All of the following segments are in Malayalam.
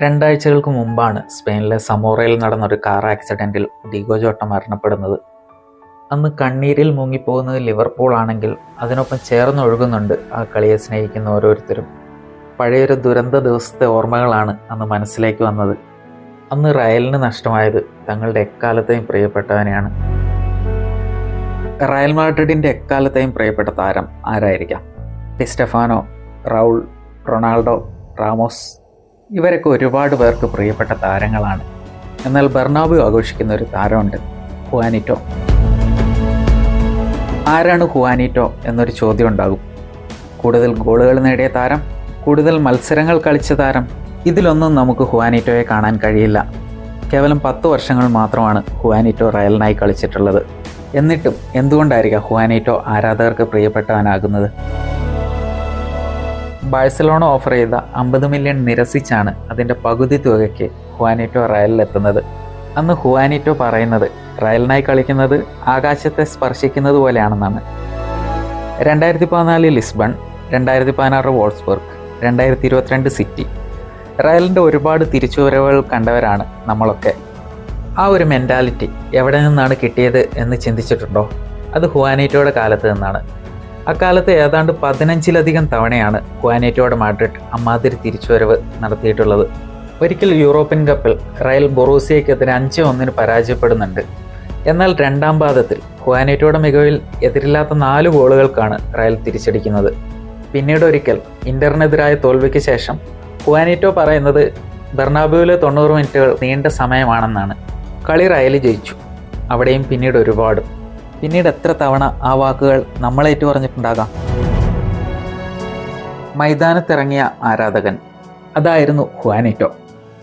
രണ്ടാഴ്ചകൾക്ക് മുമ്പാണ് സ്പെയിനിലെ സമോറയിൽ നടന്നൊരു കാർ ആക്സിഡൻറ്റിൽ ഡിഗോ ജോട്ട മരണപ്പെടുന്നത്. അന്ന് കണ്ണീരിൽ മുങ്ങിപ്പോകുന്നത് ലിവർപൂൾ ആണെങ്കിൽ അതിനൊപ്പം ചേർന്നൊഴുകുന്നുണ്ട് ആ കളിയെ സ്നേഹിക്കുന്ന ഓരോരുത്തരും. പഴയൊരു ദുരന്ത ദിവസത്തെ ഓർമ്മകളാണ് അന്ന് മനസ്സിലേക്ക് വന്നത്. അന്ന് റയലിന് നഷ്ടമായത് തങ്ങളുടെ എക്കാലത്തെയും പ്രിയപ്പെട്ടവനെയാണ്. റയൽ മാഡ്രിഡിൻ്റെ എക്കാലത്തെയും പ്രിയപ്പെട്ട താരം ആരായിരിക്കാം? Di Stefano, Raul, Ronaldo, Ramos, ഇവരൊക്കെ ഒരുപാട് പേർക്ക് പ്രിയപ്പെട്ട താരങ്ങളാണ്. എന്നാൽ ബെർണാബ്യൂ ആഘോഷിക്കുന്ന ഒരു താരമുണ്ട്, ഹുവാനിറ്റോ. ആരാണ് ഹുവാനിറ്റോ എന്നൊരു ചോദ്യം ഉണ്ടാകും. കൂടുതൽ ഗോളുകൾ നേടിയ താരം, കൂടുതൽ മത്സരങ്ങൾ കളിച്ച താരം, ഇതിലൊന്നും നമുക്ക് ഹുവാനിറ്റോയെ കാണാൻ കഴിയില്ല. കേവലം 10 വർഷങ്ങൾ മാത്രമാണ് ഹുവാനിറ്റോ റയലിനായി കളിച്ചിട്ടുള്ളത്. എന്നിട്ടും എന്തുകൊണ്ടായിരിക്കാം ഹുവാനിറ്റോ ആരാധകർക്ക് പ്രിയപ്പെട്ടവനാകുന്നത്? ബാഴ്സലോണ ഓഫർ ചെയ്ത 50 മില്യൺ നിരസിച്ചാണ് അതിൻ്റെ പകുതി തുകയ്ക്ക് ഹുവാനിറ്റോ റയലിലെത്തുന്നത്. അന്ന് ഹുവാനിറ്റോ പറയുന്നത് റയലിനായി കളിക്കുന്നത് ആകാശത്തെ സ്പർശിക്കുന്നത് പോലെയാണെന്നാണ്. 2014 ലിസ്ബൺ, 2016 വോൾസ്ബർഗ്, 2022 സിറ്റി, റയലിൻ്റെ ഒരുപാട് തിരിച്ചുവരവുകൾ കണ്ടവരാണ് നമ്മളൊക്കെ. ആ ഒരു മെൻറ്റാലിറ്റി എവിടെ നിന്നാണ് കിട്ടിയത് എന്ന് ചിന്തിച്ചിട്ടുണ്ടോ? അത് ഹുവാനിറ്റോയുടെ കാലത്ത് നിന്നാണ്. അക്കാലത്ത് ഏതാണ്ട് 15ലധികം തവണയാണ് ഹുവാനിറ്റോയുടെ മാഡ്രിഡ് അമ്മാതിരി തിരിച്ചുവരവ് നടത്തിയിട്ടുള്ളത്. ഒരിക്കൽ യൂറോപ്യൻ കപ്പിൽ റയൽ ബൊറൂസിയയ്ക്കെതിരെ 5-1 പരാജയപ്പെടുന്നുണ്ട്. എന്നാൽ രണ്ടാം പാദത്തിൽ ഹുവാനിറ്റോയുടെ മികവിൽ എതിരില്ലാത്ത 4 ഗോളുകൾക്കാണ് റയൽ തിരിച്ചടിക്കുന്നത്. പിന്നീട് ഒരിക്കൽ ഇന്ററിനെതിരായ തോൽവിക്ക് ശേഷം ഹുവാനിറ്റോ പറയുന്നത് ബെർണാബ്യൂവിലെ 90 മിനിറ്റുകൾ നീണ്ട സമയമാണെന്നാണ്. കളി റയൽ ജയിച്ചു, അവിടെയും പിന്നീട് ഒരുപാടും. പിന്നീട് എത്ര തവണ ആ വാക്കുകൾ നമ്മളേറ്റു പറഞ്ഞിട്ടുണ്ടാകാം. മൈതാനത്തിറങ്ങിയ ആരാധകൻ, അതായിരുന്നു ഹുവാനിറ്റോ.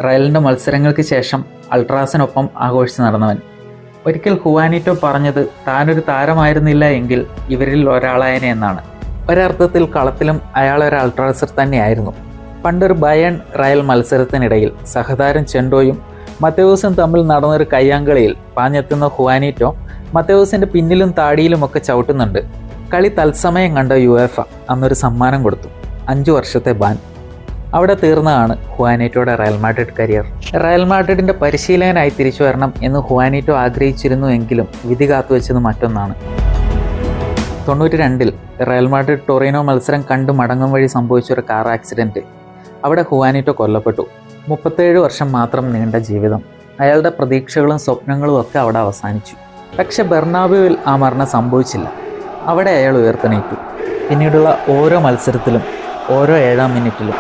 റയലിൻ്റെ മത്സരങ്ങൾക്ക് ശേഷം അൾട്രാസിനൊപ്പം ആഘോഷിച്ച് നടന്നവൻ. ഒരിക്കൽ ഹുവാനിറ്റോ പറഞ്ഞത് താനൊരു താരമായിരുന്നില്ല എങ്കിൽ ഇവരിൽ ഒരാളായനെ എന്നാണ്. ഒരർത്ഥത്തിൽ കളത്തിലും അയാൾ ഒരു അൾട്രാസർ തന്നെയായിരുന്നു. പണ്ടൊരു ബയൺ റയൽ മത്സരത്തിനിടയിൽ സഹതാരം ചെൻഡോയും മത്തേവൂസും തമ്മിൽ നടന്നൊരു കയ്യാങ്കളിയിൽ പാഞ്ഞെത്തുന്ന ഹുവാനിറ്റോ മത്തേവൂസിൻ്റെ പിന്നിലും താടിയിലുമൊക്കെ ചവിട്ടുന്നുണ്ട്. കളി തത്സമയം കണ്ട യുവേഫ അന്നൊരു സമ്മാനം കൊടുത്തു, 5 വർഷത്തെ ബാൻ. അവിടെ തീർന്നതാണ് ഹുവാനിറ്റോയുടെ റയൽ മാഡ്രിഡ് കരിയർ. റയൽ മാഡ്രിഡിൻ്റെ പരിശീലകനായി തിരിച്ചു വരണം എന്ന് ഹുവാനിറ്റോ ആഗ്രഹിച്ചിരുന്നു എങ്കിലും വിധി കാത്തുവെച്ചത് മറ്റൊന്നാണ്. 92 റയൽ മാഡ്രിഡ് ടൊറീനോ മത്സരം കണ്ടു മടങ്ങും വഴി സംഭവിച്ചൊരു കാർ ആക്സിഡൻറ്റ്. അവിടെ ഹുവാനിറ്റോ കൊല്ലപ്പെട്ടു. 37 വർഷം മാത്രം നീണ്ട ജീവിതം. അയാളുടെ പ്രതീക്ഷകളും സ്വപ്നങ്ങളും ഒക്കെ അവിടെ അവസാനിച്ചു. പക്ഷെ ബെർണാബ്യൂവിൽ ആ മരണം സംഭവിച്ചില്ല. അവിടെ അയാൾ ഉയർത്തെണീറ്റു. പിന്നീടുള്ള ഓരോ മത്സരത്തിലും, ഓരോ 7-ാം മിനിറ്റിലും